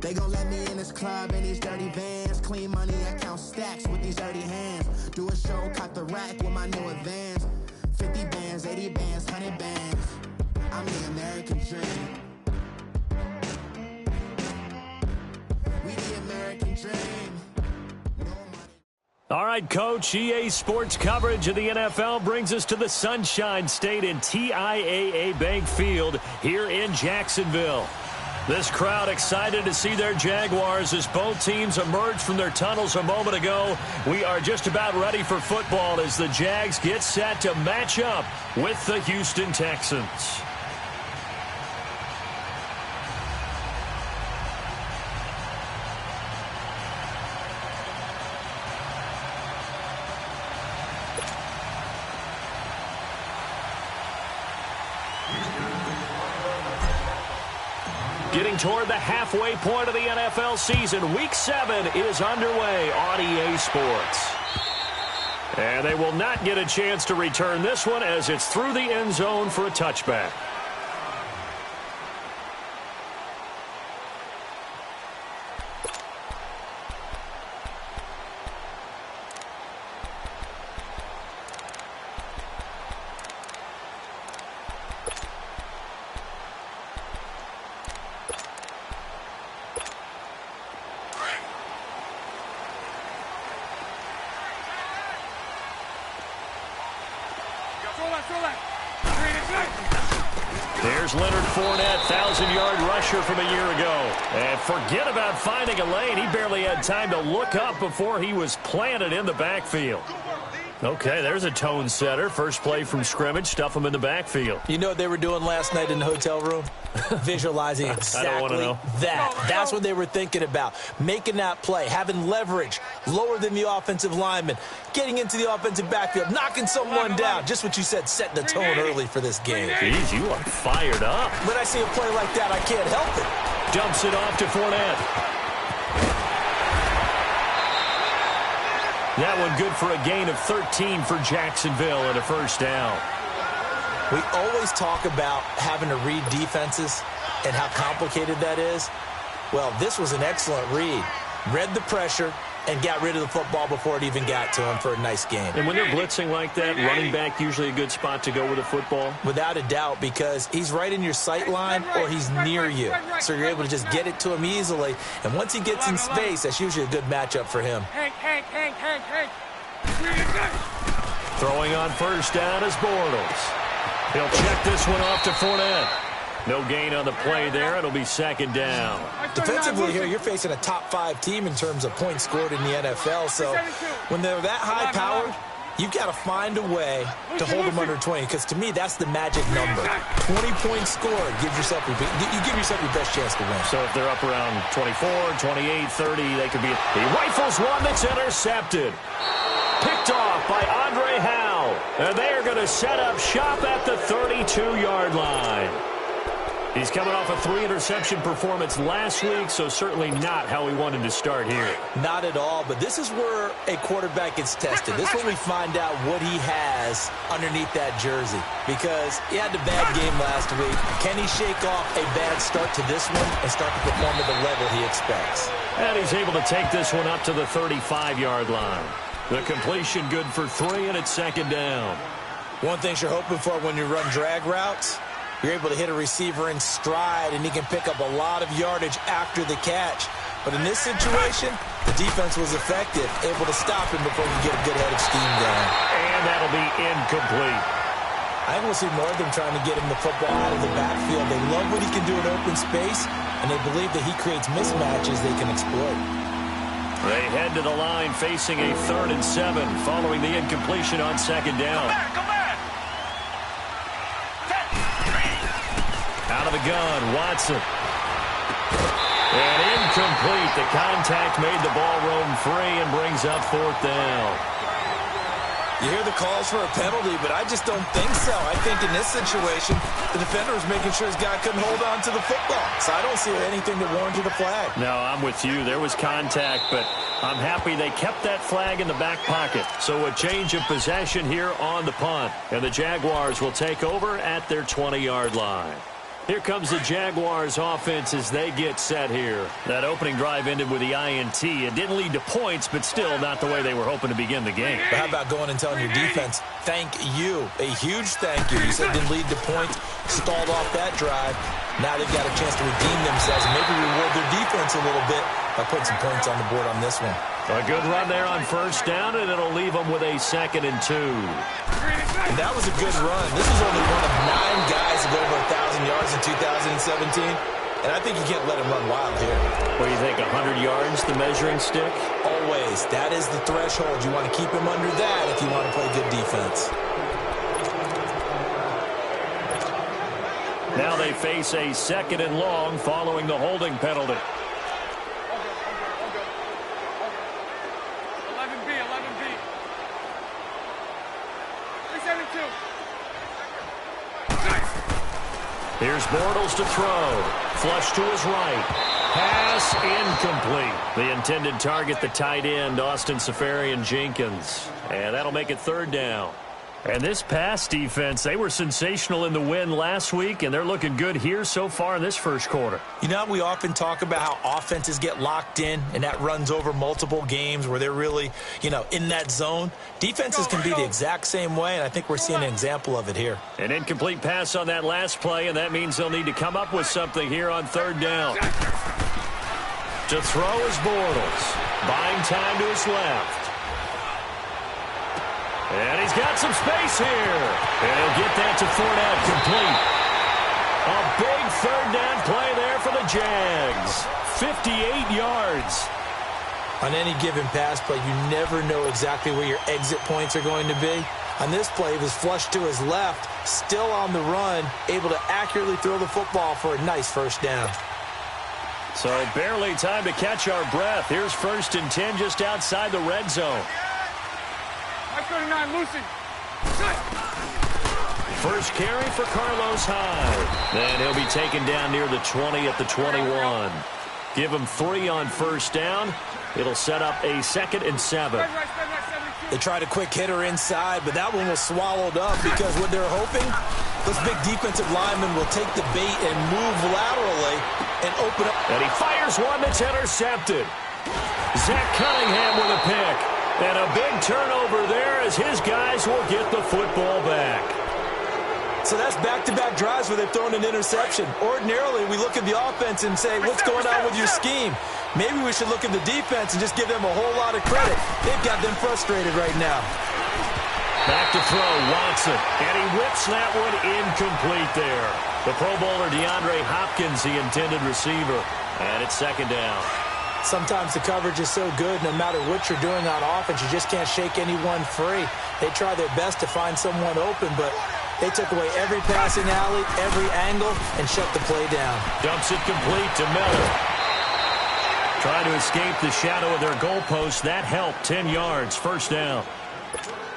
They gon' let me in this club in these dirty vans. Clean money, I count stacks with these dirty hands. Do a show, caught the rack with my new advance. 50 bands, 80 bands, 100 bands. I'm the American dream. We the American dream. All right, Coach, EA Sports coverage of the NFL brings us to the Sunshine State in TIAA Bank Field here in Jacksonville. This crowd excited to see their Jaguars as both teams emerged from their tunnels a moment ago. We are just about ready for football as the Jags get set to match up with the Houston Texans. Getting toward the halfway point of the NFL season, Week 7 is underway on EA Sports. And they will not get a chance to return this one as it's through the end zone for a touchback. There's Leonard Fournette, 1,000-yard rusher from a year ago. And forget about finding a lane. He barely had time to look up before he was planted in the backfield. Okay, there's a tone setter. First play from scrimmage, stuff him in the backfield. You know what they were doing last night in the hotel room? Visualizing exactly that. That's what they were thinking about. Making that play, having leverage, lower than the offensive lineman, getting into the offensive backfield, knocking someone down. Just what you said, setting the tone early for this game. Jeez, you are fired up. When I see a play like that, I can't help it. Dumps it off to Fournette. That one good for a gain of 13 for Jacksonville and a first down. We always talk about having to read defenses and how complicated that is. Well, this was an excellent read. Read the pressure and got rid of the football before it even got to him for a nice game. And when they're blitzing like that, running back usually a good spot to go with the football? Without a doubt, because he's right in your sight line or he's near you. So you're able to just get it to him easily. And once he gets in space, that's usually a good matchup for him. Throwing on first down is Bortles. He'll check this one off to Fournette. No gain on the play there. It'll be second down. Defensively here, you're facing a top-5 team in terms of points scored in the NFL. So when they're that high-powered, you've got to find a way to hold them under 20. Because to me, that's the magic number. 20 points scored. You give yourself your best chance to win. So if they're up around 24, 28, 30, they could be. He rifles one that's intercepted. Picked off by Andre Howe. And they are going to set up shop at the 32-yard line. He's coming off a 3-interception performance last week, so certainly not how we wanted to start here. Not at all, but this is where a quarterback gets tested. This is when we find out what he has underneath that jersey, because he had a bad game last week. Can he shake off a bad start to this one and start to perform at the level he expects? And he's able to take this one up to the 35-yard line. The completion good for 3, and it's second down. One thing you're hoping for when you run drag routes, you're able to hit a receiver in stride, and he can pick up a lot of yardage after the catch. But in this situation, the defense was effective, able to stop him before you get a good head of steam going. And that'll be incomplete. I think we'll see more of them trying to get him the football out of the backfield. They love what he can do in open space, and they believe that he creates mismatches they can exploit. They head to the line facing a 3rd and 7 following the incompletion on second down. Come back. Out of the gun, Watson. And incomplete. The contact made the ball roam free and brings up 4th down. You hear the calls for a penalty, but I just don't think so. I think in this situation, the defender was making sure his guy couldn't hold on to the football. So I don't see anything that warranted a flag. No, I'm with you. There was contact, but I'm happy they kept that flag in the back pocket. So a change of possession here on the punt. And the Jaguars will take over at their 20-yard line. Here comes the Jaguars offense as they get set here. That opening drive ended with the INT. It didn't lead to points, but still not the way they were hoping to begin the game. But how about going and telling your defense, thank you, a huge thank you. You said didn't lead to points, stalled off that drive. Now they've got a chance to redeem themselves and maybe reward their defense a little bit by putting some points on the board on this one. A good run there on first down, and it'll leave them with a 2nd and 2. And that was a good run. This is only one of 9 guys to go over 1,000 yards in 2017. And I think you can't let him run wild here. What do you think, 100 yards, the measuring stick? Always. That is the threshold. You want to keep him under that if you want to play good defense. Now they face a 2nd and long following the holding penalty. 11B. 372. Here's Bortles to throw. Flush to his right. Pass incomplete. The intended target, the tight end, Austin Seferian-Jenkins. And that'll make it 3rd down. And this pass defense, they were sensational in the win last week, and they're looking good here so far in this first quarter. You know, we often talk about how offenses get locked in, and that runs over multiple games where they're really, in that zone. Defenses can be the exact same way, and I think we're seeing an example of it here. An incomplete pass on that last play, and that means they'll need to come up with something here on 3rd down. To throw is Bortles. Buying time to his left. And he's got some space here. And he'll get that to Fournette complete. A big 3rd down play there for the Jags. 58 yards. On any given pass play, you never know exactly where your exit points are going to be. On this play, he was flushed to his left, still on the run, able to accurately throw the football for a nice 1st down. So barely time to catch our breath. Here's 1st and 10 just outside the red zone. 539, Lucy. First carry for Carlos Hyde. Then he'll be taken down near the 20 at the 21. Give him 3 on 1st down. It'll set up a 2nd and 7. They tried a quick hitter inside, but that one was swallowed up because what they're hoping, those big defensive linemen will take the bait and move laterally and open up. And he fires one that's intercepted. Zach Cunningham with a pick. And a big turnover there as his guys will get the football back. So that's back-to-back drives where they've thrown an interception. Ordinarily, we look at the offense and say, what's going on with your scheme? Maybe we should look at the defense and just give them a whole lot of credit. They've got them frustrated right now. Back to throw, Watson. And he whips that one incomplete there. The Pro Bowler DeAndre Hopkins, the intended receiver. And it's 2nd down. Sometimes the coverage is so good, no matter what you're doing on offense, you just can't shake anyone free. They try their best to find someone open, but they took away every passing alley, every angle, and shut the play down. Dumps it complete to Miller. Trying to escape the shadow of their goalpost. That helped. 10 yards, 1st down.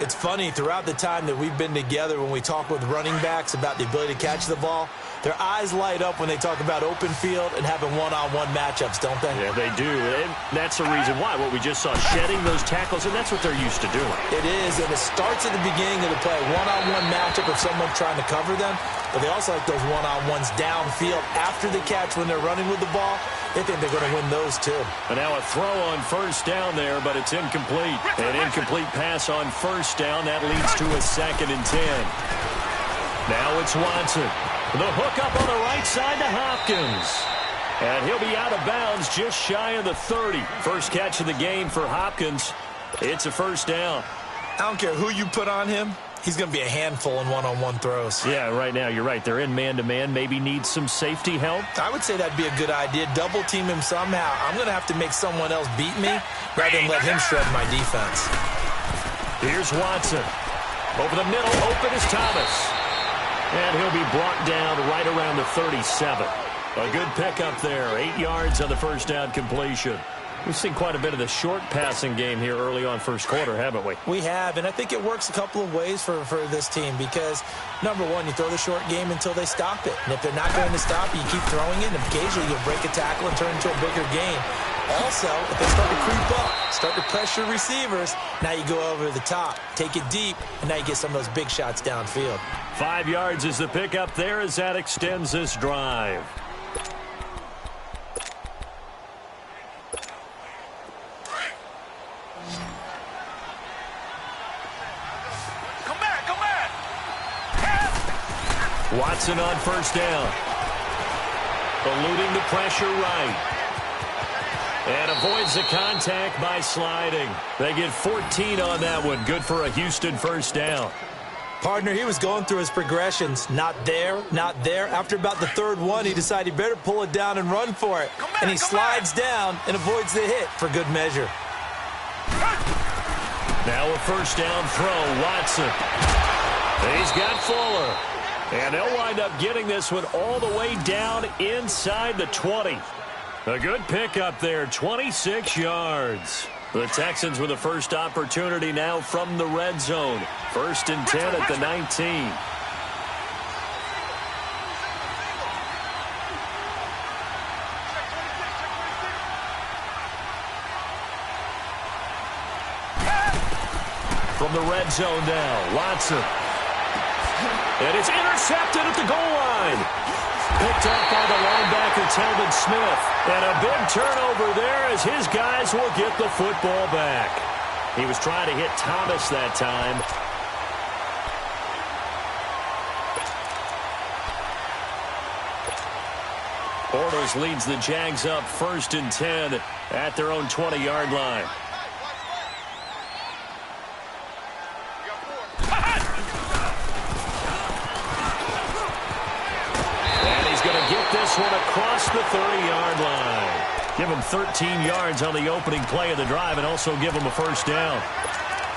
It's funny, throughout the time that we've been together, when we talk with running backs about the ability to catch the ball, their eyes light up when they talk about open field and having one-on-one matchups, don't they? Yeah, they do. And that's the reason why. What we just saw, shedding those tackles, and that's what they're used to doing. It is, and it starts at the beginning of the play. One-on-one matchup if someone's trying to cover them, but they also like those one-on-ones downfield after the catch when they're running with the ball. They think they're going to win those, too. And now a throw on 1st down there, but it's incomplete. An incomplete pass on 1st down. That leads to a 2nd and 10. Now it's Watson. The hook up on the right side to Hopkins. And he'll be out of bounds just shy of the 30. First catch of the game for Hopkins. It's a 1st down. I don't care who you put on him. He's going to be a handful in one-on-one throws. Yeah, right now, you're right. They're in man-to-man. Maybe needs some safety help. I would say that'd be a good idea. Double team him somehow. I'm going to have to make someone else beat me rather than let him shred my defense. Here's Watson. Over the middle, open is Thomas. And he'll be brought down right around the 37. A good pickup there. 8 yards on the 1st down completion. We've seen quite a bit of the short passing game here early on first quarter, haven't we? We have, and I think it works a couple of ways for this team because, number one, you throw the short game until they stop it. And if they're not going to stop it, you keep throwing it, and occasionally you'll break a tackle and turn it into a bigger game. Also, if they start to creep up, start to pressure receivers, now you go over the top, take it deep, and now you get some of those big shots downfield. 5 yards is the pickup there as that extends this drive. Watson on first down. Eluding the pressure right. And avoids the contact by sliding. They get 14 on that one. Good for a Houston first down. Partner, he was going through his progressions. Not there, not there. After about the third one, he decided he better pull it down and run for it. And he slides down and avoids the hit for good measure. Now a first down throw, Watson. He's got Fuller. And they'll wind up getting this one all the way down inside the 20. A good pickup there, 26 yards. The Texans with the first opportunity now from the red zone. 1st and 10 at the 19. From the red zone now, Watson. And it's intercepted at the goal line. Picked up by the linebacker, Telvin Smith. And a big turnover there as his guys will get the football back. He was trying to hit Thomas that time. Bortles leads the Jags up 1st and 10 at their own 20-yard line. This one across the 30-yard line. Give him 13 yards on the opening play of the drive and also give him a first down.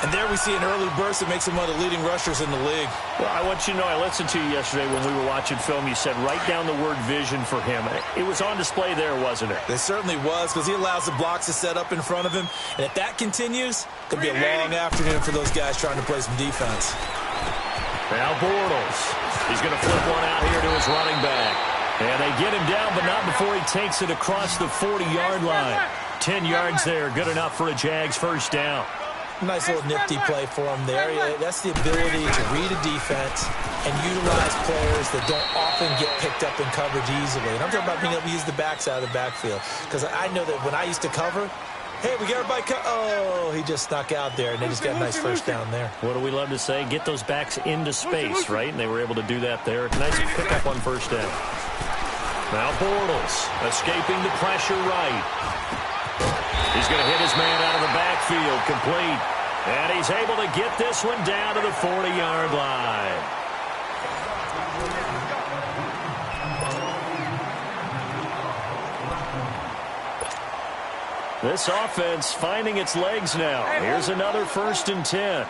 And there we see an early burst that makes him one of the leading rushers in the league. Well, I want you to know, I listened to you yesterday when we were watching film. You said write down the word vision for him. It was on display there, wasn't it? It certainly was because he allows the blocks to set up in front of him. And if that continues, it'll be a long afternoon for those guys trying to play some defense. Now Bortles. He's going to flip one out here to his running back. And they get him down, but not before he takes it across the 40-yard line. 10 yards there, good enough for a Jags first down. Nice little nifty play for him there. That's the ability to read a defense and utilize players that don't often get picked up in coverage easily. And I'm talking about being able to use the backs out of the backfield. Because I know that when I used to cover, hey, we got everybody oh, he just snuck out there, and they just got a nice first down there. What do we love to say? Get those backs into space, right? And they were able to do that there. Nice pickup on first down. Now Bortles escaping the pressure right. He's going to hit his man out of the backfield, complete. And he's able to get this one down to the 40-yard line. This offense finding its legs now. Here's another 1st and 10.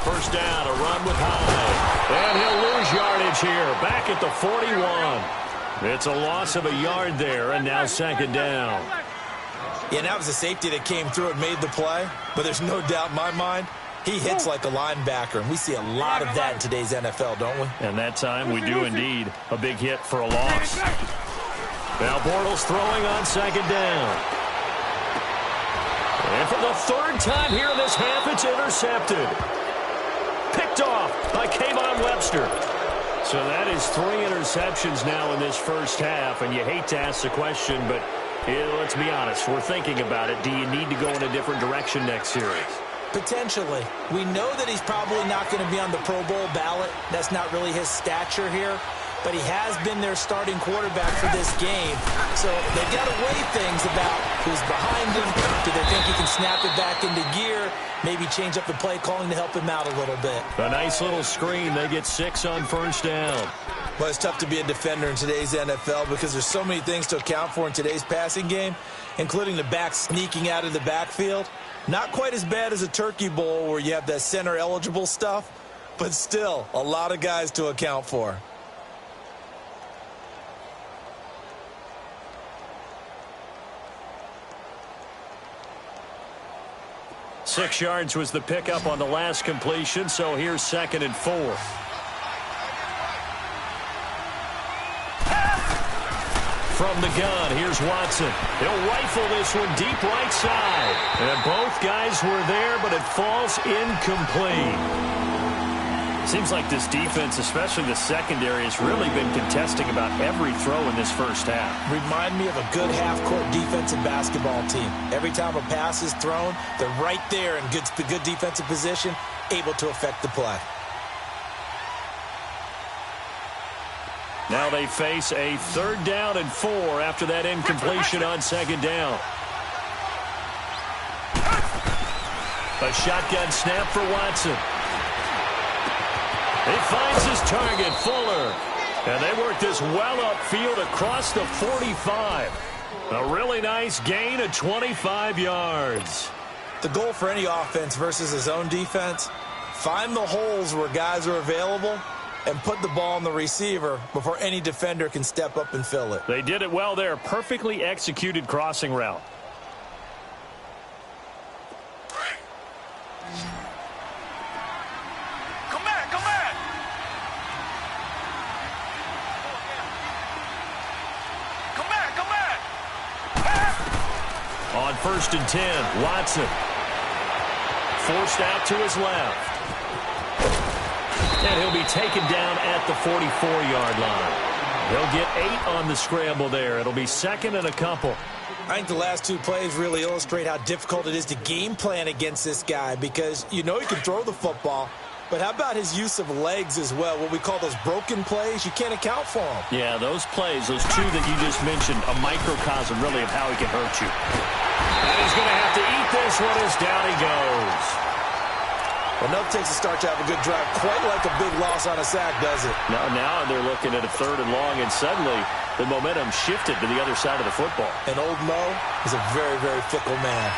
First down, a run with Hyde. And he'll lose yardage here, back at the 41. It's a loss of a yard there, and now 2nd down. Yeah, that was a safety that came through and made the play. But there's no doubt in my mind, he hits like a linebacker, and we see a lot of that in today's NFL, don't we? And that time we do indeed. A big hit for a loss. Now Bortles throwing on 2nd down. And for the 3rd time here in this half, it's intercepted. Picked off by Kayvon Webster. So that is 3 interceptions now in this first half, and you hate to ask the question, but let's be honest, we're thinking about it. Do you need to go in a different direction next series? Potentially. We know that he's probably not going to be on the Pro Bowl ballot. That's not really his stature here. But he has been their starting quarterback for this game. So they've got to weigh things about who's behind him. Do they think he can snap it back into gear? Maybe change up the play calling to help him out a little bit. A nice little screen. They get 6 on first down. Well, it's tough to be a defender in today's NFL because there's so many things to account for in today's passing game, including the back sneaking out of the backfield. Not quite as bad as a Turkey Bowl where you have that center-eligible stuff, but still a lot of guys to account for. 6 yards was the pickup on the last completion, so here's 2nd and 4. From the gun, here's Watson. He'll rifle this one deep right side. And both guys were there, but it falls incomplete. Seems like this defense, especially the secondary, has really been contesting about every throw in this first half. Remind me of a good half-court defensive basketball team. Every time a pass is thrown, they're right there in good defensive position, able to affect the play. Now they face a 3rd down and 4 after that incompletion on 2nd down. A shotgun snap for Watson. He finds his target, Fuller. And they work this well upfield across the 45. A really nice gain of 25 yards. The goal for any offense versus his own defense, find the holes where guys are available and put the ball on the receiver before any defender can step up and fill it. They did it well there. Perfectly executed crossing route. On 1st and 10, Watson. Forced out to his left. And he'll be taken down at the 44-yard line. He'll get 8 on the scramble there. It'll be 2nd and a couple. I think the last 2 plays really illustrate how difficult it is to game plan against this guy because you know he can throw the football, but how about his use of legs as well, what we call those broken plays? You can't account for them. Yeah, those plays, those 2 that you just mentioned, a microcosm really of how he can hurt you. And he's going to have to eat this one as down he goes. Well, no takes a start to have a good drive, quite like a big loss on a sack, does it? Now they're looking at a 3rd and long, and suddenly the momentum shifted to the other side of the football. And old Mo is a very, very fickle man.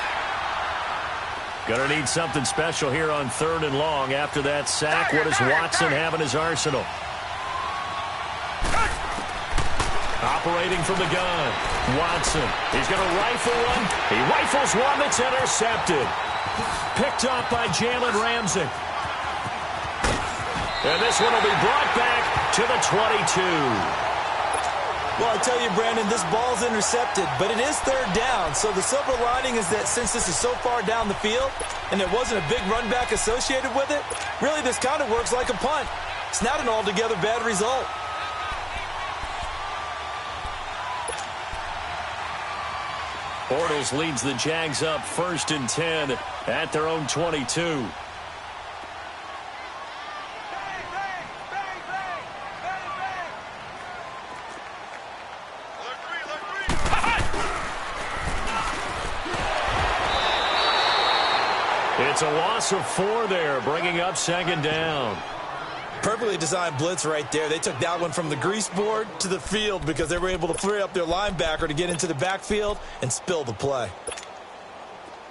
Going to need something special here on 3rd and long. After that sack, what does Watson have in his arsenal? Operating from the gun. Watson. He's going to rifle one. He rifles one that's intercepted. Picked up by Jalen Ramsey. And this one will be brought back to the 22. Well, I tell you, Brandon, this ball's intercepted, but it is 3rd down. So the silver lining is that since this is so far down the field and there wasn't a big run back associated with it, really this kind of works like a punt. It's not an altogether bad result. Bortles leads the Jags up 1st and 10 at their own 22. It's a loss of 4 there, bringing up 2nd down. Perfectly designed blitz right there. They took that one from the grease board to the field because they were able to free up their linebacker to get into the backfield and spill the play.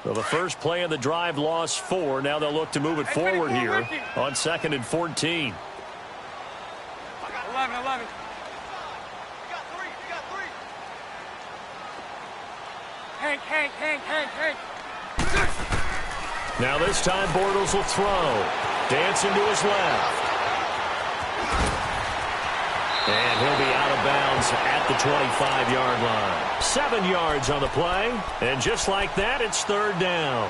So the first play of the drive lost 4. Now they'll look to move it forward here on 2nd and 14. 11. You got 3. Hank. Now this time Bortles will throw. Dancing to his left. And he'll be out of bounds at the 25-yard line. 7 yards on the play. And just like that, it's 3rd down.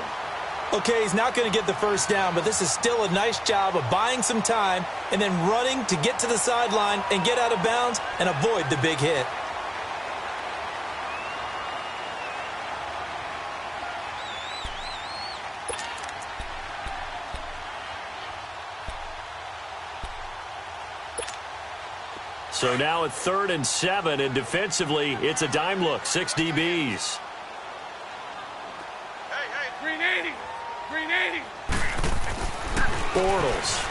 Okay, he's not going to get the first down, but this is still a nice job of buying some time and then running to get to the sideline and get out of bounds and avoid the big hit. So now at 3rd and 7, and defensively, it's a dime look. 6 DBs. Hey, 380. Bortles.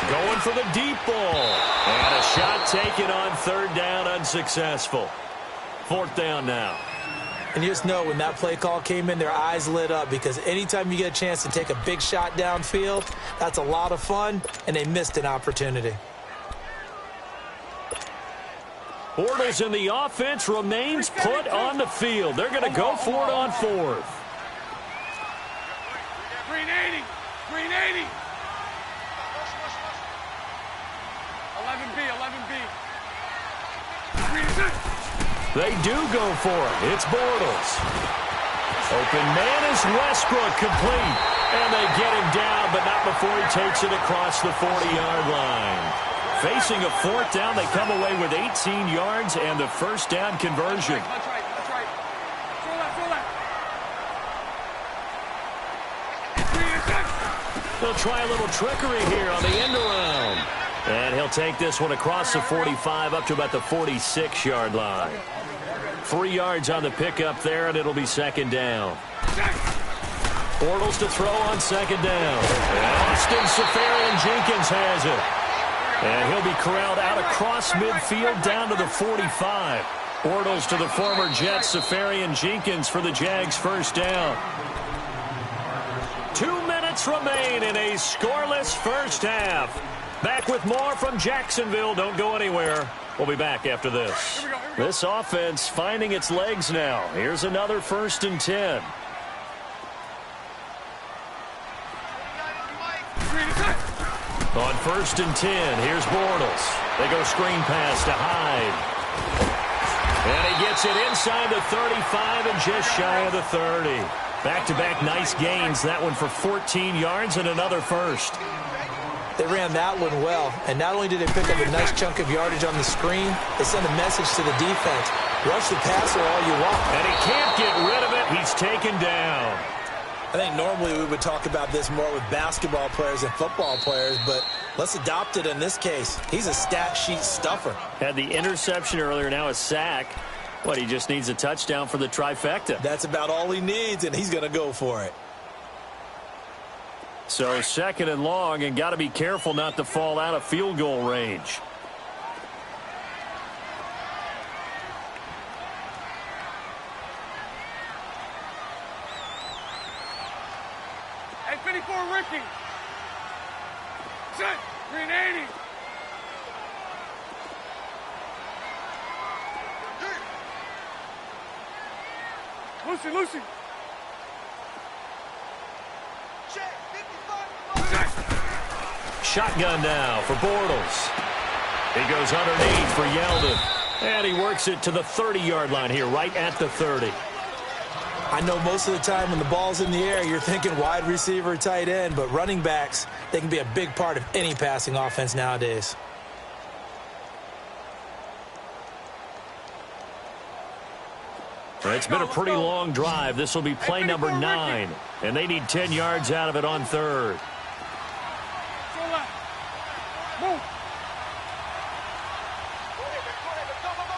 Going for the deep ball. And a shot taken on 3rd down, unsuccessful. 4th down now. And you just know when that play call came in, their eyes lit up because anytime you get a chance to take a big shot downfield, that's a lot of fun, and they missed an opportunity. Bortles in the offense remains put on the field. They're going to go for it on 4th. Green 80. 11B, 11B. Green 6. They do go for it. It's Bortles. Open man is Westbrook, complete. And they get him down, but not before he takes it across the 40-yard line. Facing a fourth down, they come away with 18 yards and the first down conversion. That's right. Throw that. They'll try a little trickery here on the end around. And he'll take this one across the 45 up to about the 46-yard line. 3 yards on the pickup there, and it'll be second down. Bortles to throw on second down. And Austin Seferian-Jenkins has it. And he'll be corralled out across midfield down to the 45. Bortles to the former Jet Seferian-Jenkins for the Jags' first down. 2 minutes remain in a scoreless first half. Back with more from Jacksonville. Don't go anywhere. We'll be back after this. Here we go. This offense finding its legs now. Here's another 1st and 10. On 1st and 10, here's Bortles. They go screen pass to Hyde. And he gets it inside the 35 and just shy of the 30. Back-to-back nice gains. That one for 14 yards and another first. They ran that one well, and not only did they pick up a nice chunk of yardage on the screen, they sent a message to the defense. Rush the passer all you want. And he can't get rid of it. He's taken down. I think normally we would talk about this more with basketball players and football players, but let's adopt it in this case. He's a stat sheet stuffer. Had the interception earlier, now a sack. What, he just needs a touchdown for the trifecta. That's about all he needs, and he's going to go for it. So 2nd and long, and got to be careful not to fall out of field goal range. Hey, 54, Ricky. Set. Green 80. Lucy. Shotgun now for Bortles. He goes underneath for Yeldon. And he works it to the 30-yard line here, right at the 30. I know most of the time when the ball's in the air, you're thinking wide receiver, tight end, but running backs, they can be a big part of any passing offense nowadays. It's been a pretty long drive. This will be play number 9. And they need 10 yards out of it on 3rd. Move.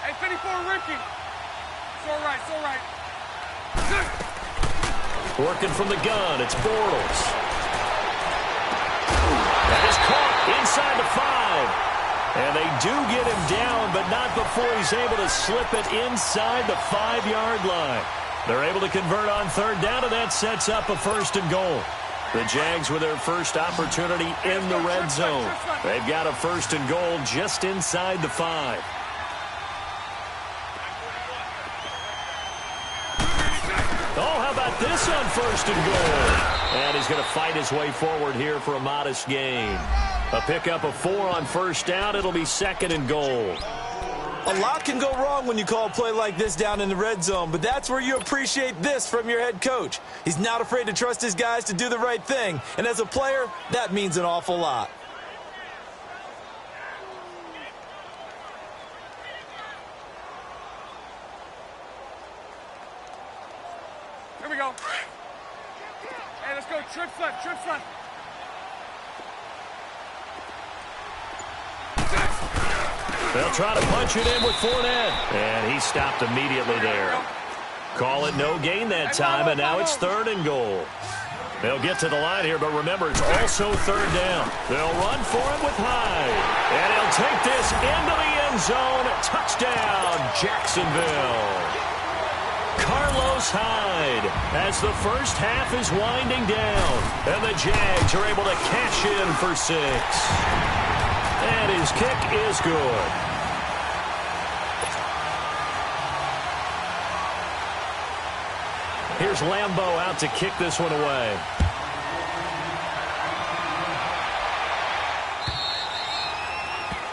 Hey, 54, Ricky. It's all right. Working from the gun, it's Bortles. That is caught inside the 5. And they do get him down, but not before he's able to slip it inside the 5-yard line. They're able to convert on 3rd down, and that sets up a 1st and goal. The Jags with their first opportunity in the red zone. They've got a 1st and goal just inside the 5. Oh, how about this on 1st and goal? And he's going to fight his way forward here for a modest gain. A pickup of 4 on 1st down. It'll be 2nd and goal. A lot can go wrong when you call a play like this down in the red zone, but that's where you appreciate this from your head coach. He's not afraid to trust his guys to do the right thing, and as a player, that means an awful lot. Here we go. Hey, let's go. Trips left. They'll try to punch it in with Fournette. And he stopped immediately there. Call it no gain that time, and now it's 3rd and goal. They'll get to the line here, but remember, it's also 3rd down. They'll run for it with Hyde. And he'll take this into the end zone. Touchdown, Jacksonville. Carlos Hyde as the first half is winding down. And the Jags are able to cash in for 6. And his kick is good. Here's Lambeau out to kick this one away.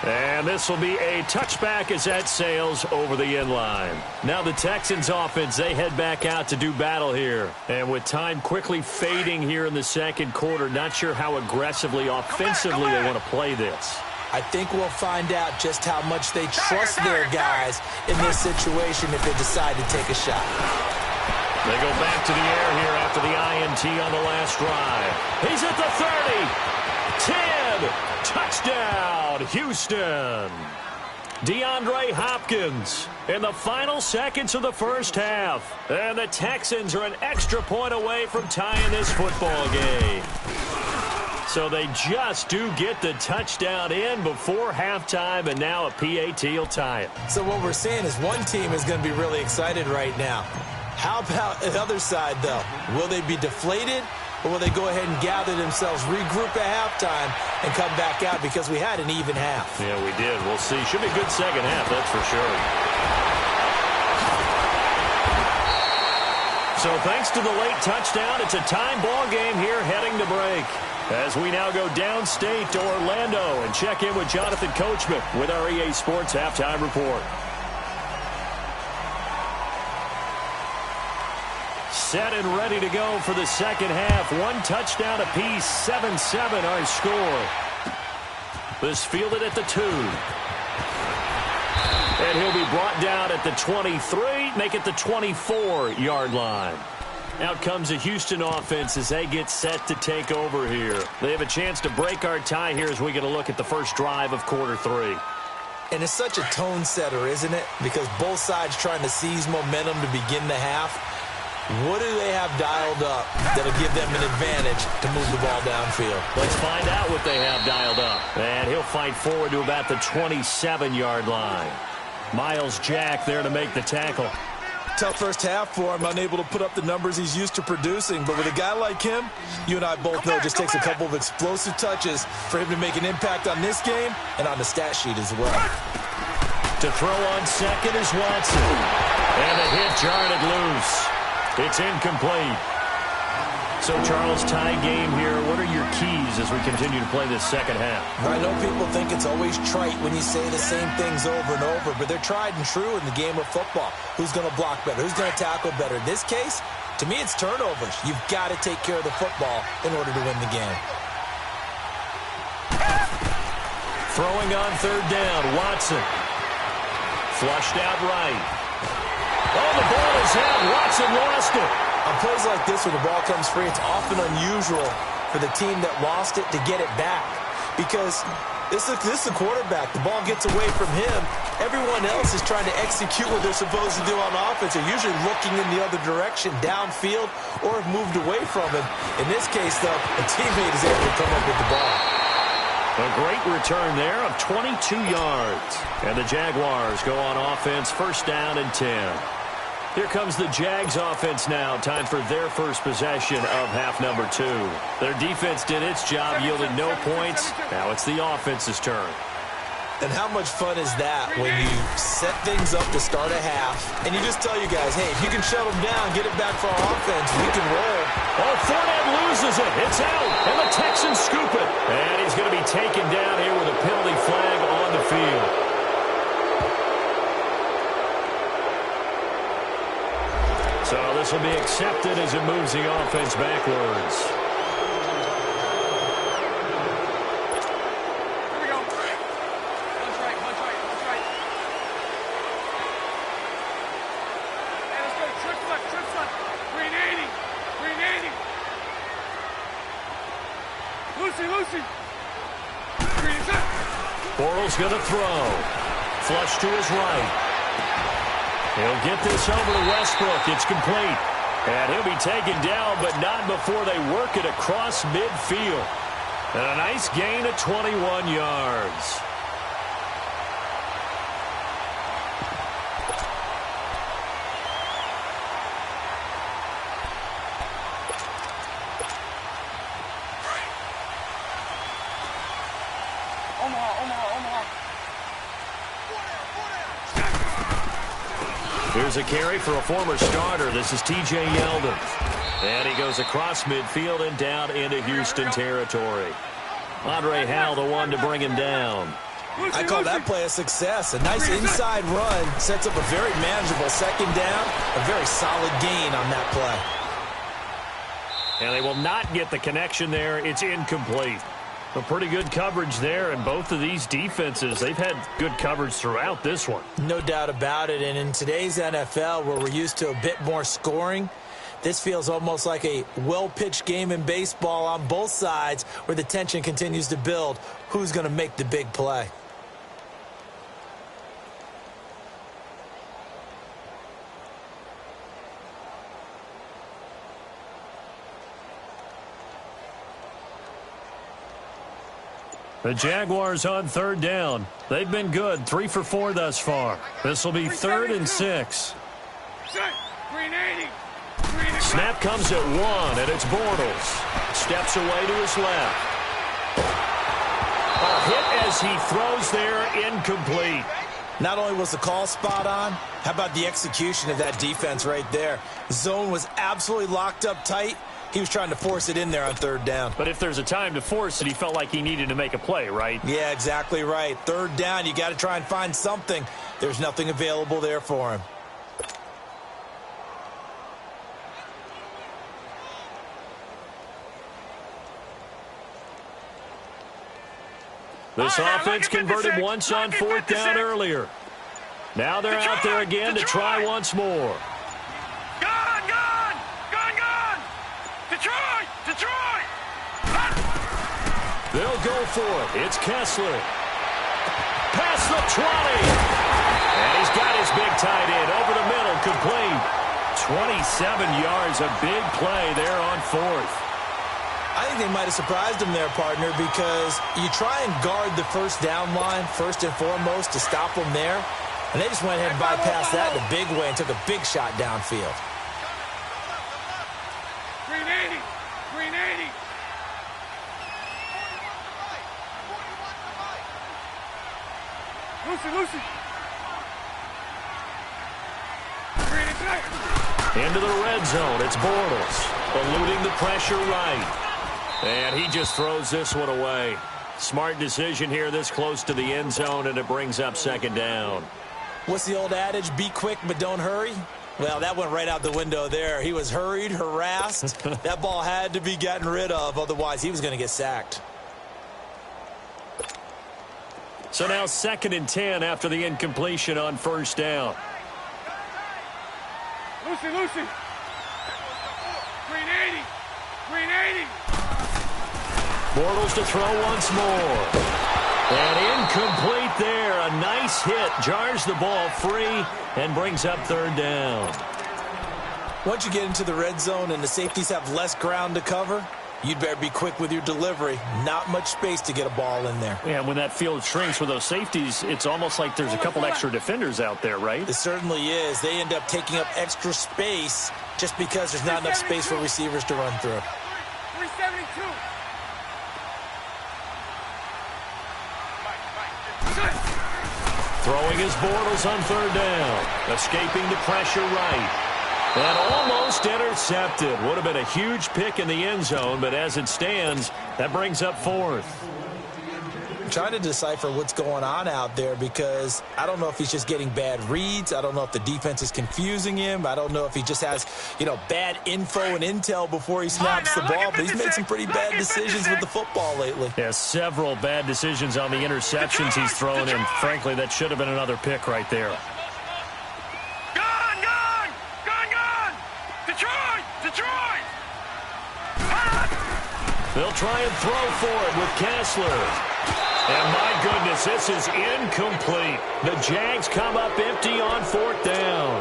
And this will be a touchback as that sails over the end line. Now the Texans offense, they head back out to do battle here. And with time quickly fading here in the second quarter, not sure how aggressively, offensively they want to play this. I think we'll find out just how much they trust their guys in this situation if they decide to take a shot. They go back to the air here after the INT on the last drive. He's at the 30, 10, touchdown, Houston. DeAndre Hopkins in the final seconds of the first half. And the Texans are an extra point away from tying this football game. So they just do get the touchdown in before halftime, and now a PAT will tie it. So what we're saying is one team is going to be really excited right now. How about the other side, though? Will they be deflated, or will they go ahead and gather themselves, regroup at halftime, and come back out because we had an even half? Yeah, we did. We'll see. Should be a good second half, that's for sure. So thanks to the late touchdown, it's a time ball game here heading to break. As we now go downstate to Orlando and check in with Jonathan Coachman with our EA Sports Halftime Report. Set and ready to go for the second half. One touchdown apiece, 7-7 our score. This fielded at the 2. And he'll be brought down at the 23, make it the 24-yard line. Out comes the Houston offense as they get set to take over here. They have a chance to break our tie here as we get a look at the first drive of quarter 3. And it's such a tone setter, isn't it? Because both sides trying to seize momentum to begin the half. What do they have dialed up that'll give them an advantage to move the ball downfield? Let's find out what they have dialed up. And he'll fight forward to about the 27-yard line. Miles Jack there to make the tackle. Tough first half for him, unable to put up the numbers he's used to producing. But with a guy like him, you and I both know it just takes a couple of explosive touches for him to make an impact on this game and on the stat sheet as well. To throw on second is Watson. And the hit jarred it loose. It's incomplete. So, Charles, tie game here. What are your keys as we continue to play this second half? I know people think it's always trite when you say the same things over and over, but they're tried and true in the game of football. Who's going to block better? Who's going to tackle better? In this case, to me, it's turnovers. You've got to take care of the football in order to win the game. Throwing on third down, Watson. Flushed out right. Oh, the ball is out. Watson lost it. On plays like this, when the ball comes free, it's often unusual for the team that lost it to get it back. Because this is the quarterback. The ball gets away from him. Everyone else is trying to execute what they're supposed to do on offense. They're usually looking in the other direction, downfield, or have moved away from him. In this case, though, a teammate is able to come up with the ball. A great return there of 22 yards. And the Jaguars go on offense, first down and 10. Here comes the Jags offense now. Time for their first possession of half number 2. Their defense did its job, yielding no points. Now it's the offense's turn. And how much fun is that when you set things up to start a half, and you just tell you guys, hey, if you can shut them down, get it back for our offense, we can roll. Oh, Fournette loses it. It's out, and the Texans scoop it. And he's going to be taken down here with a penalty flag on the field. So this will be accepted as it moves the offense backwards. Here we go. Punch right, punch right, punch right. Hey, let's go. Trips left, trips left. 380, 380. Lucy. Green set. Bortles going to throw. Flush to his right. He'll get this over to Westbrook. It's complete. And he'll be taken down, but not before they work it across midfield. And a nice gain of 21 yards. Omaha. Here's a carry for a former starter. This is T.J. Yeldon. And he goes across midfield and down into Houston territory. Andre Howell, the one to bring him down. I call that play a success. A nice inside run sets up a very manageable second down, a very solid gain on that play. And they will not get the connection there. It's incomplete. A pretty good coverage there, and both of these defenses, they've had good coverage throughout this one. No doubt about it, and in today's NFL, where we're used to a bit more scoring, this feels almost like a well-pitched game in baseball on both sides where the tension continues to build. Who's going to make the big play? The Jaguars on third down. They've been good, 3 for 4 thus far. This will be 3rd and 6. Snap comes at 1, and it's Bortles. Steps away to his left. A hit as he throws there, incomplete. Not only was the call spot on, how about the execution of that defense right there? Zone was absolutely locked up tight. He was trying to force it in there on 3rd down. But if there's a time to force it, he felt like he needed to make a play, right? Yeah, exactly right. 3rd down, you got to try and find something. There's nothing available there for him. This offense converted once on 4th down earlier. Now they're out there again to try once more. Detroit! They'll go for it. It's Kessler. Past the 20. And he's got his big tight end over the middle, complete. 27 yards, a big play there on 4th. I think they might have surprised him there, partner, because you try and guard the first down line first and foremost to stop them there. And they just went ahead and bypassed that in a big way and took a big shot downfield. Lucy. Into the red zone. It's Bortles eluding the pressure right. And he just throws this one away. Smart decision here this close to the end zone, and it brings up 2nd down. What's the old adage? Be quick, but don't hurry. Well, that went right out the window there. He was hurried, harassed. That ball had to be gotten rid of. Otherwise, he was going to get sacked. So now 2nd and 10 after the incompletion on 1st down. Lucy. 380. Bortles to throw once more. And incomplete there. A nice hit. Jars the ball free and brings up 3rd down. Once you get into the red zone and the safeties have less ground to cover, you'd better be quick with your delivery. Not much space to get a ball in there. Yeah, when that field shrinks with those safeties, it's almost like there's a couple extra defenders out there, right? It certainly is. They end up taking up extra space just because there's not enough space for receivers to run through. 372. Throwing his Bortles on 3rd down. Escaping the pressure right. And almost intercepted. Would have been a huge pick in the end zone, but as it stands, that brings up 4th. I'm trying to decipher what's going on out there because I don't know if he's just getting bad reads. I don't know if the defense is confusing him. I don't know if he just has, bad info and intel before he snaps the ball, but he's made some pretty bad decisions with the football lately. Yeah, several bad decisions on the interceptions he's thrown, and frankly, that should have been another pick right there. They'll try and throw for it with Kessler. And my goodness, this is incomplete. The Jags come up empty on 4th down.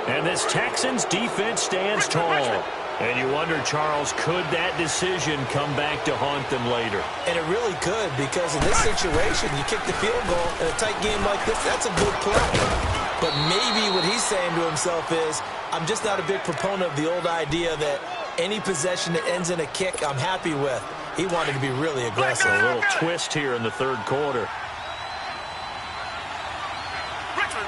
And this Texans defense stands tall. And you wonder, Charles, could that decision come back to haunt them later? And it really could, because in this situation, you kick the field goal in a tight game like this, that's a good play. But maybe what he's saying to himself is, I'm just not a big proponent of the old idea that any possession that ends in a kick I'm happy with. He wanted to be really aggressive. A little twist here in the 3rd quarter. Richmond.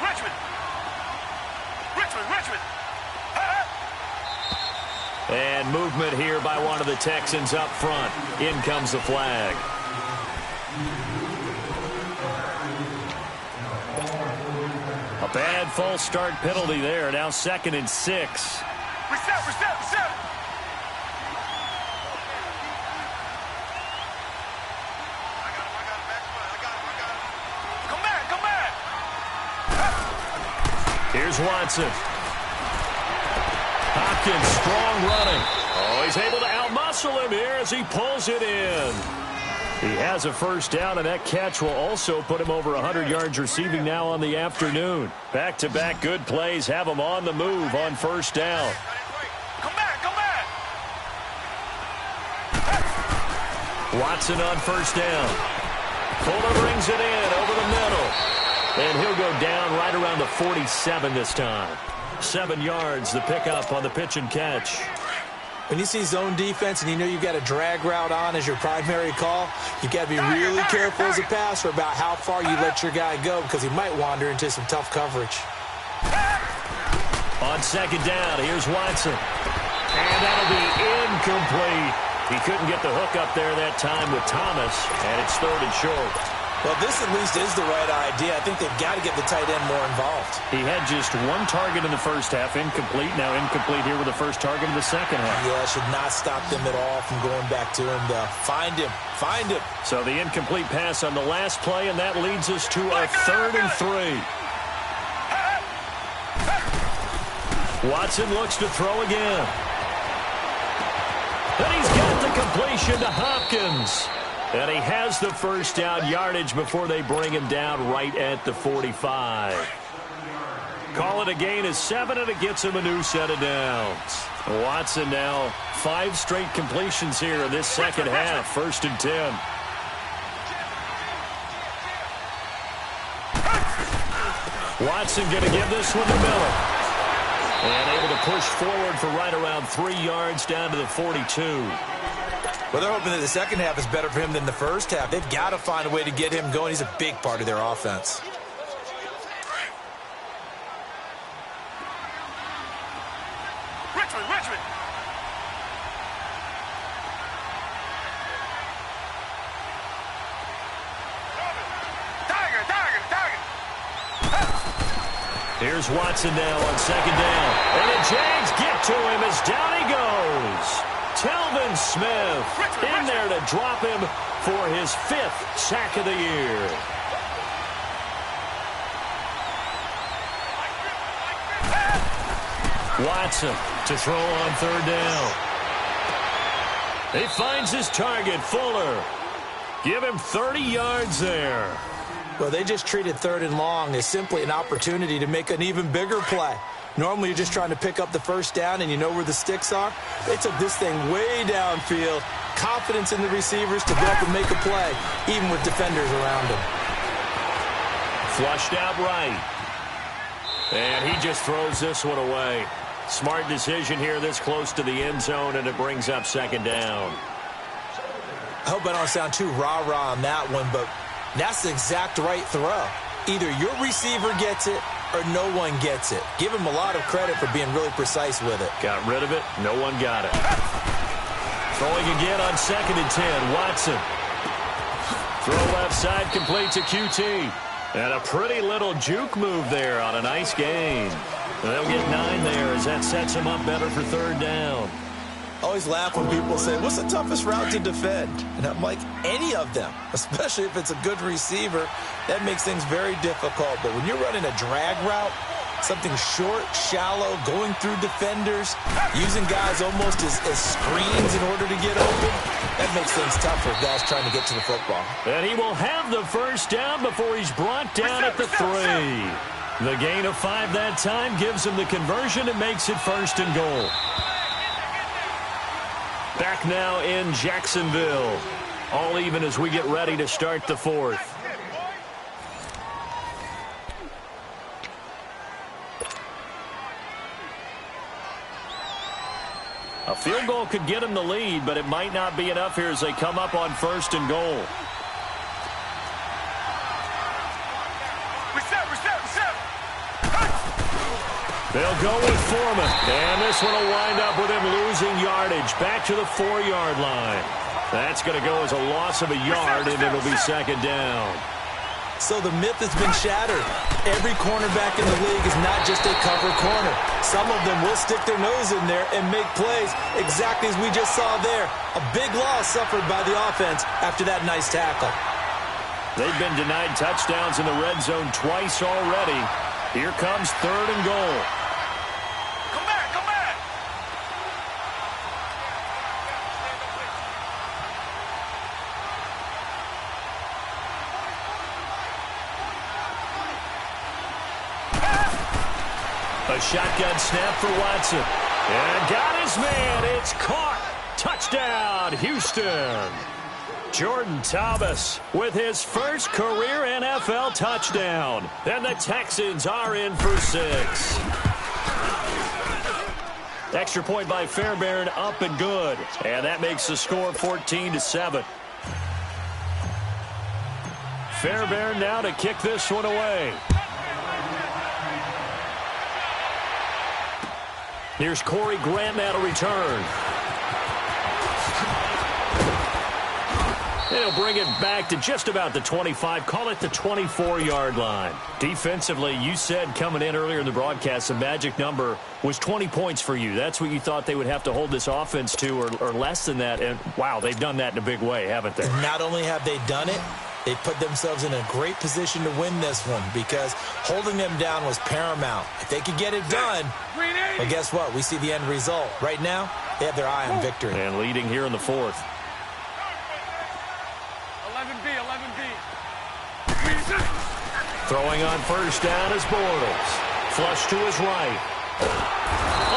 And movement here by one of the Texans up front. In comes the flag. A bad false start penalty there. Now 2nd and 6. Reset. Come back. Here's Watson. Hopkins, strong running. Oh, he's able to outmuscle him here as he pulls it in. He has a first down, and that catch will also put him over 100 yards receiving now on the afternoon. Back-to-back good plays have him on the move on first down. Come back. Watson on first down. Fuller brings it in over the middle. And he'll go down right around the 47 this time. 7 yards, the pickup on the pitch and catch. When you see zone defense and you know you've got a drag route on as your primary call, you've got to be really careful as a passer about how far you let your guy go because he might wander into some tough coverage. On second down, here's Watson. And that'll be incomplete. He couldn't get the hook up there that time with Thomas, and it's 3rd and short. Well, this at least is the right idea. I think they've got to get the tight end more involved. He had just 1 target in the first half, incomplete. Now incomplete here with the first target in the second half. Yeah, should not stop them at all from going back to him, though. Find him. So the incomplete pass on the last play, and that leads us to a 3rd and 3. Watson looks to throw again. And he's got the completion to Hopkins. And he has the first down yardage before they bring him down right at the 45. Call it a gain of 7, and it gets him a new set of downs. Watson now 5 straight completions here in this second half. 1st and 10. Watson going to give this one to Miller. And able to push forward for right around 3 yards down to the 42. Well, they're hoping that the second half is better for him than the first half. They've got to find a way to get him going. He's a big part of their offense. Richmond. Tiger. Here's Watson now on second down. And the Jags get to him as down he goes. Telvin Smith in there to drop him for his 5th sack of the year. Watson to throw on 3rd down. He finds his target, Fuller. Give him 30 yards there. Well, they just treated 3rd and long as simply an opportunity to make an even bigger play. Normally, you're just trying to pick up the first down and you know where the sticks are. They took this thing way downfield. Confidence in the receivers to go up and make a play, even with defenders around him. Flushed out right. And he just throws this one away. Smart decision here this close to the end zone, and it brings up 2nd down. I hope I don't sound too rah-rah on that one, but that's the exact right throw. Either your receiver gets it or no one gets it. Give him a lot of credit for being really precise with it. Got rid of it. No one got it. Throwing again on 2nd and 10. Watson. Throw left side, complete to QT. And a pretty little juke move there on a nice gain. They'll get 9 there as that sets them up better for 3rd down. I always laugh when people say, what's the toughest route to defend? And I'm like, any of them, especially if it's a good receiver. That makes things very difficult. But when you're running a drag route, something short, shallow, going through defenders, using guys almost as screens in order to get open, that makes things tough for guys trying to get to the football. And he will have the first down before he's brought down at the 3. The gain of 5 that time gives him the conversion and makes it 1st and goal. Back now in Jacksonville. All even as we get ready to start the 4th. A field goal could get him the lead, but it might not be enough here as they come up on 1st and goal. They'll go with Foreman. And this one will wind up with him losing yardage. Back to the 4-yard line. That's going to go as a loss of a yard, and it'll be 2nd down. So the myth has been shattered. Every cornerback in the league is not just a cover corner. Some of them will stick their nose in there and make plays exactly as we just saw there. A big loss suffered by the offense after that nice tackle. They've been denied touchdowns in the red zone twice already. Here comes 3rd and goal. Come back, come back. A shotgun snap for Watson. And got his man. It's caught. Touchdown, Houston. Jordan Thomas with his first career NFL touchdown. And the Texans are in for 6. Extra point by Fairbairn, up and good. And that makes the score 14-7. Fairbairn now to kick this one away. Here's Corey Grant now to return. He'll bring it back to just about the 25, call it the 24-yard line. Defensively, you said coming in earlier in the broadcast, the magic number was 20 points for you. That's what you thought they would have to hold this offense to, or less than that. And, wow, they've done that in a big way, haven't they? Not only have they done it, they put themselves in a great position to win this one because holding them down was paramount. If they could get it done, well, guess what? We see the end result. Right now, they have their eye on victory. And leading here in the 4th. 11B, 11B. Throwing on first down is Bortles. Flush to his right.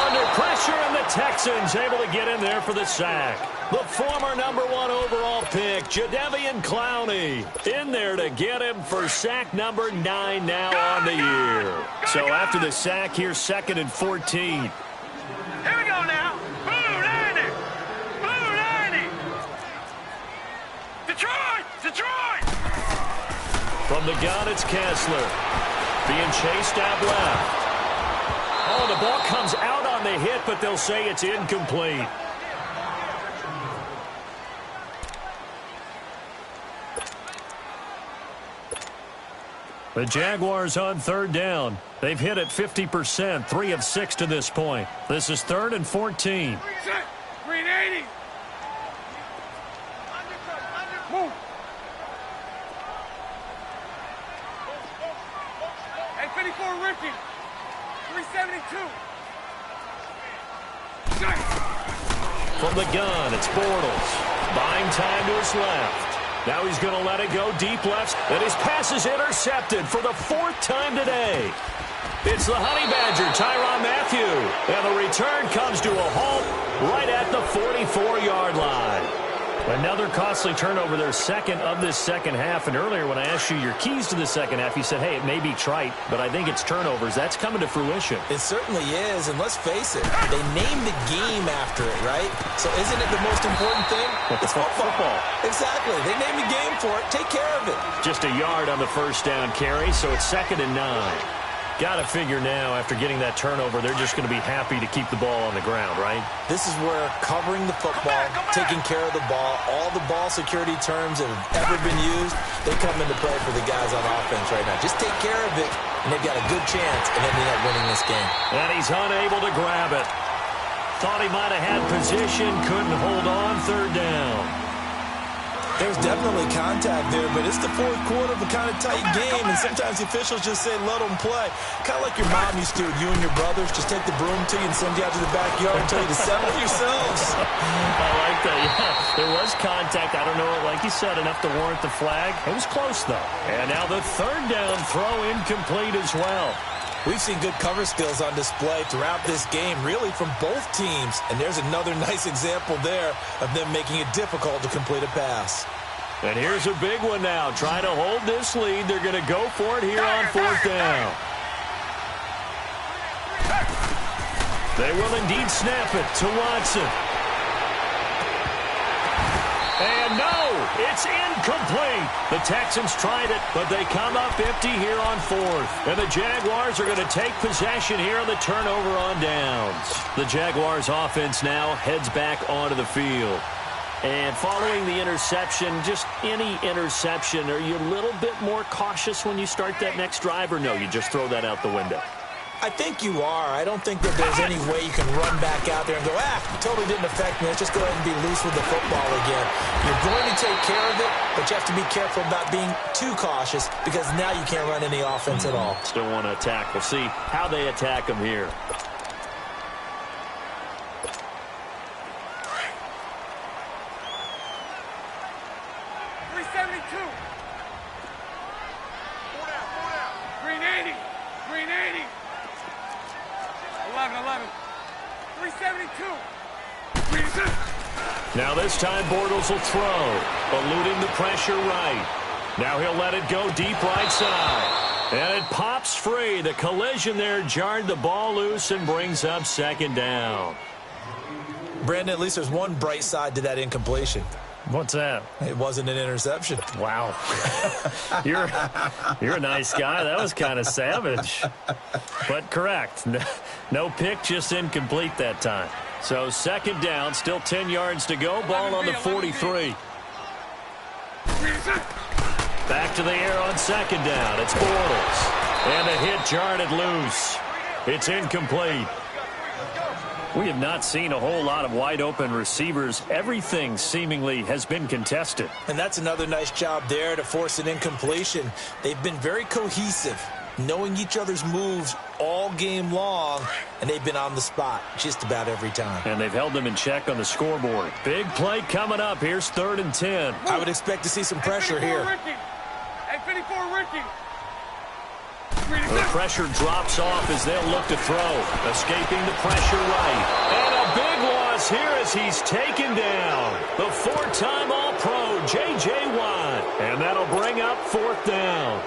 Under pressure, and the Texans able to get in there for the sack. The former #1 overall pick, Jadeveon Clowney, in there to get him for sack number 9 now on the year. So after the sack, here's 2nd and 14. Here we go now. Blue 90. Blue 90. Detroit! Detroit! From the gun, it's Kessler. Being chased out left. Oh, the ball comes out on the hit, but they'll say it's incomplete. The Jaguars on 3rd down. They've hit it 50%, 3 of 6 to this point. This is 3rd and 14. Green 80. Move. Hey, 54 Ricky. 372. From the gun, it's Bortles. Buying time to his left. Now he's going to let it go deep left, and his pass is intercepted for the 4th time today. It's the Honey Badger, Tyrann Mathieu, and the return comes to a halt right at the 44-yard line. Another costly turnover, their 2nd of this second half. And earlier when I asked you your keys to the second half, you said, hey, it may be trite, but I think it's turnovers. That's coming to fruition. It certainly is, and let's face it, they named the game after it, right? So isn't it the most important thing? It's football. Exactly. They named the game for it. Take care of it. Just a yard on the first down carry, so it's 2nd and 9. Got to figure now, after getting that turnover, they're just going to be happy to keep the ball on the ground, right? This is where covering the football, taking care of the ball, all the ball security terms that have ever been used, they come into play for the guys on offense right now. Just take care of it, and they've got a good chance of ending up winning this game. And he's unable to grab it. Thought he might have had position, couldn't hold on, 3rd down. There's definitely contact there, but it's the 4th quarter of a kind of tight game, and sometimes the officials just say, let them play. Kind of like your mom used to with you and your brothers. Just take the broom to you and send you out to the backyard and tell you to settle yourselves. I like that, yeah. There was contact. I don't know, like you said, enough to warrant the flag. It was close, though. And now the 3rd down throw incomplete as well. We've seen good cover skills on display throughout this game, really from both teams. And there's another nice example there of them making it difficult to complete a pass. And here's a big one now. Trying to hold this lead. They're going to go for it here on 4th down. They will indeed snap it to Watson. And no, it's incomplete. The Texans tried it, but they come up empty here on 4th. And the Jaguars are going to take possession here on the turnover on downs. The Jaguars offense now heads back onto the field. And following the interception, just any interception, are you a little bit more cautious when you start that next drive, or no, you just throw that out the window? I think you are. I don't think that there's any way you can run back out there and go, totally didn't affect me. Let's just go ahead and be loose with the football again. You're going to take care of it, but you have to be careful about being too cautious because now you can't run any offense at all. Still want to attack. We'll see how they attack them here. Now this time Bortles will throw, eluding the pressure right. Now he'll let it go deep right side. And it pops free. The collision there jarred the ball loose and brings up second down. Brandon, at least there's one bright side to that incompletion. What's that? It wasn't an interception. Wow. You're a nice guy. That was kind of savage. But correct. No pick, just incomplete that time. So second down, still 10 yards to go. Ball on the 43. Back to the air on second down. It's Bortles. And a hit jarred it loose. It's incomplete. We have not seen a whole lot of wide-open receivers. Everything seemingly has been contested. And that's another nice job there to force an incompletion. They've been very cohesive, knowing each other's moves all game long, and they've been on the spot just about every time. And they've held them in check on the scoreboard. Big play coming up. Here's 3rd and 10. I would expect to see some pressure here. The pressure drops off as they'll look to throw. Escaping the pressure right. And a big loss here as he's taken down. The 4-time All-Pro, J.J. Watt. And that'll bring up 4th down.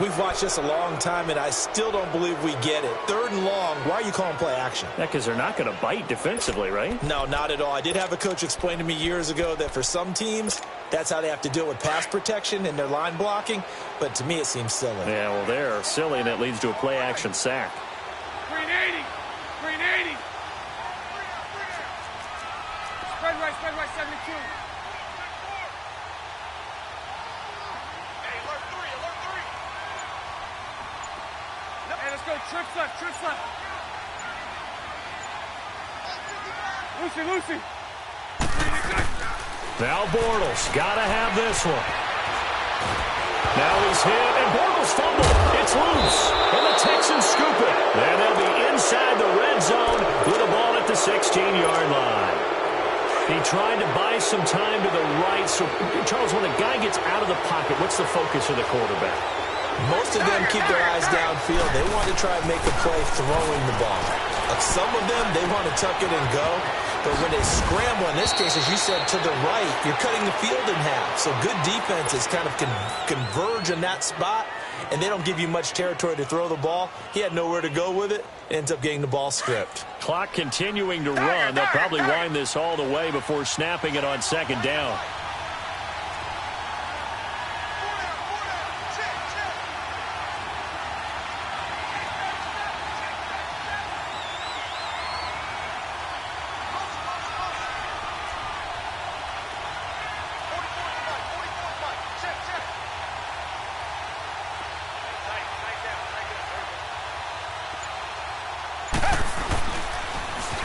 We've watched this a long time, and I still don't believe we get it. 3rd and long, why are you calling play action? Yeah, because they're not going to bite defensively, right? No, not at all. I did have a coach explain to me years ago that for some teams, that's how they have to deal with pass protection and their line blocking. But to me, it seems silly. Yeah, well, they're silly, and that leads to a play action sack. 380. 380. Spread right, 72. Let's go, trips left. Lucy. Now Bortles, gotta have this one. Now he's hit, and Bortles fumble. It's loose, and the Texans scoop it. And they'll be inside the red zone with the ball at the 16-yard line. He tried to buy some time to the right. So, Charles, when a guy gets out of the pocket, what's the focus of the quarterback? Most of them keep their eyes downfield. They want to try and make a play throwing the ball. Some of them, they want to tuck it and go. But when they scramble, in this case, as you said, to the right, you're cutting the field in half. So good defenses kind of converge in that spot, and they don't give you much territory to throw the ball. He had nowhere to go with it. Ends up getting the ball stripped. Clock continuing to run. They'll probably wind this all the way before snapping it on second down.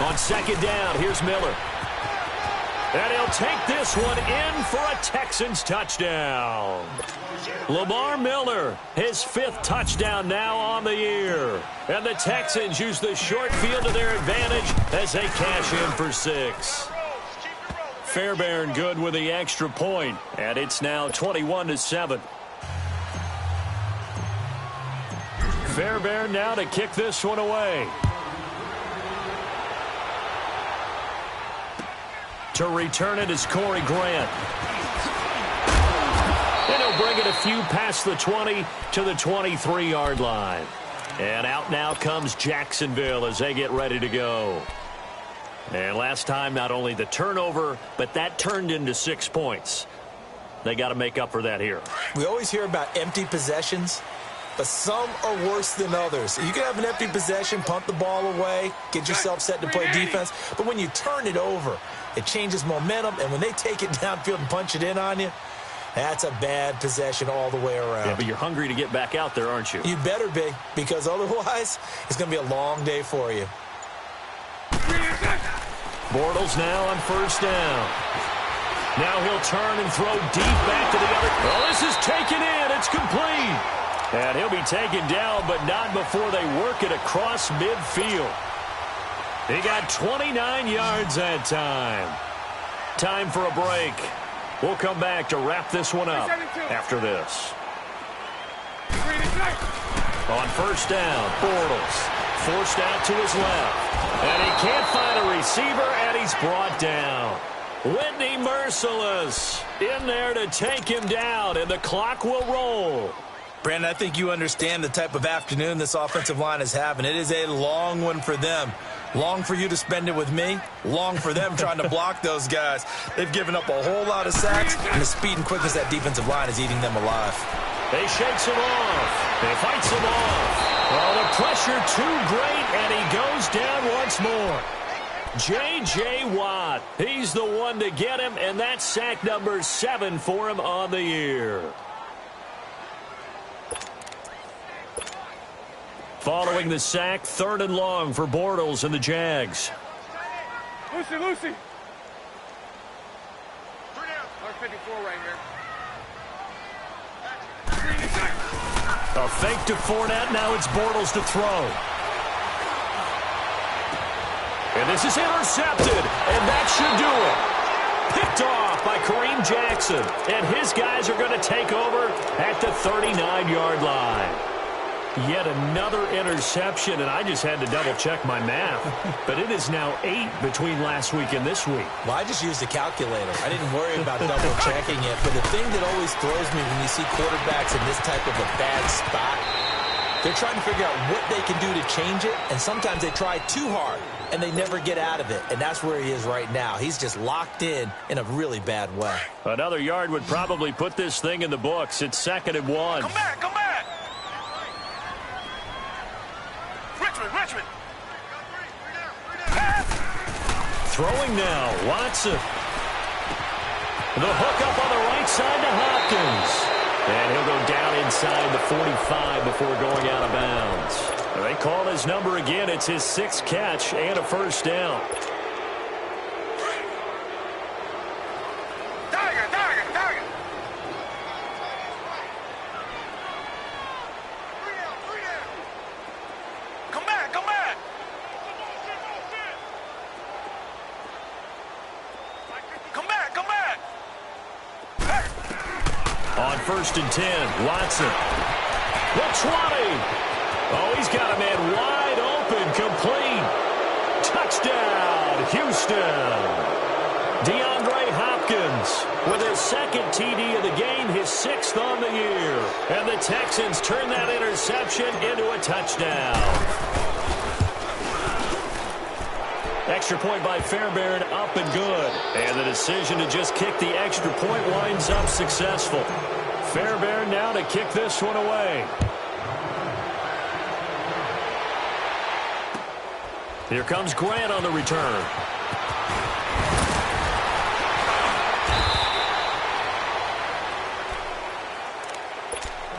On second down, here's Miller. And he'll take this one in for a Texans touchdown. Lamar Miller, his 5th touchdown now on the year. And the Texans use the short field to their advantage as they cash in for 6. Fairbairn good with the extra point, and it's now 21-7. Fairbairn now to kick this one away. To return it is Corey Grant. And he'll bring it a few past the 20 to the 23-yard line. And out now comes Jacksonville as they get ready to go. And last time, not only the turnover, but that turned into 6 points. They got to make up for that here. We always hear about empty possessions. but some are worse than others. You can have an empty possession, punt the ball away, get yourself set to play defense, but when you turn it over, it changes momentum, and when they take it downfield and punch it in on you, that's a bad possession all the way around. Yeah, but you're hungry to get back out there, aren't you? You better be, because otherwise it's going to be a long day for you. Bortles now on first down. Now he'll turn and throw deep back to the other. Well, this is taken in. It's complete. And he'll be taken down, but not before they work it across midfield. He got 29 yards that time. Time for a break. We'll come back to wrap this one up after this. On first down, Bortles forced out to his left. And he can't find a receiver, and he's brought down. Whitney Merciless in there to take him down, and the clock will roll. Brandon, I think you understand the type of afternoon this offensive line is having. It is a long one for them. Long for you to spend it with me. Long for them trying to block those guys. They've given up a whole lot of sacks, and the speed and quickness of that defensive line is eating them alive. They shakes him off. They fights him off. Well, the pressure too great, and he goes down once more. J.J. Watt, he's the one to get him, and that's sack number 7 for him on the year. Following the sack, 3rd and long for Bortles and the Jags. Lucy. Number 54 right here. A fake to Fournette. Now it's Bortles to throw. And this is intercepted. And that should do it. Picked off by Kareem Jackson. And his guys are going to take over at the 39-yard line. Yet another interception, and I just had to double-check my math. But it is now 8 between last week and this week. Well, I just used a calculator. I didn't worry about double-checking it. But the thing that always throws me when you see quarterbacks in this type of a bad spot, they're trying to figure out what they can do to change it, and sometimes they try too hard, and they never get out of it. And that's where he is right now. He's just locked in a really bad way. Another yard would probably put this thing in the books. It's 2nd and 1. Come back. Richmond. Throwing now, Watson. The hook up on the right side to Hopkins. And he'll go down inside the 45 before going out of bounds. They call his number again. It's his 6th catch and a first down. On 1st and 10, Watson. The 20. Oh, he's got a man wide open, complete. Touchdown, Houston. DeAndre Hopkins with his 2nd TD of the game, his 6th on the year. And the Texans turn that interception into a touchdown. Extra point by Fairbairn, up and good. And the decision to just kick the extra point winds up successful. Fairbairn now to kick this one away. Here comes Grant on the return.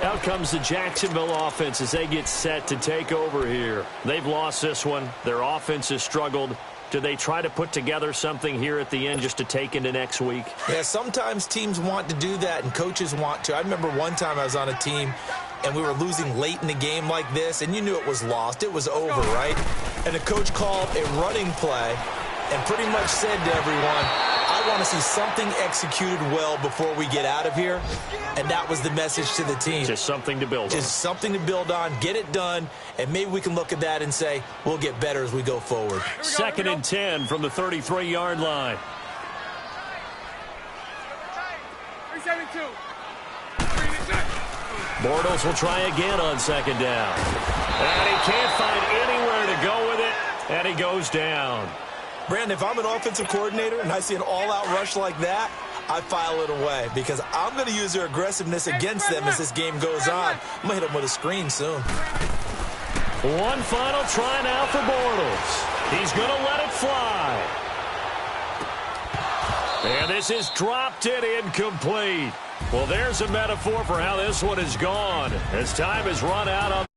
Out comes the Jacksonville offense as they get set to take over here. They've lost this one. Their offense has struggled. Do they try to put together something here at the end just to take into next week? Yeah, sometimes teams want to do that and coaches want to. I remember one time I was on a team and we were losing late in the game like this, and you knew it was lost. It was over, right? And the coach called a running play and pretty much said to everyone, I want to see something executed well before we get out of here. And that was the message to the team. Just something to build on. Just something to build on, get it done, and maybe we can look at that and say, we'll get better as we go forward. 2nd and 10 from the 33-yard line. 372. Bortles will try again on 2nd down. And he can't find anywhere to go with it, and he goes down. Brandon, if I'm an offensive coordinator and I see an all-out rush like that, I file it away because I'm going to use their aggressiveness against them as this game goes on. I'm going to hit them with a screen soon. One final try now for Bortles. He's going to let it fly. And this is dropped it incomplete. Well, there's a metaphor for how this one is gone as time has run out on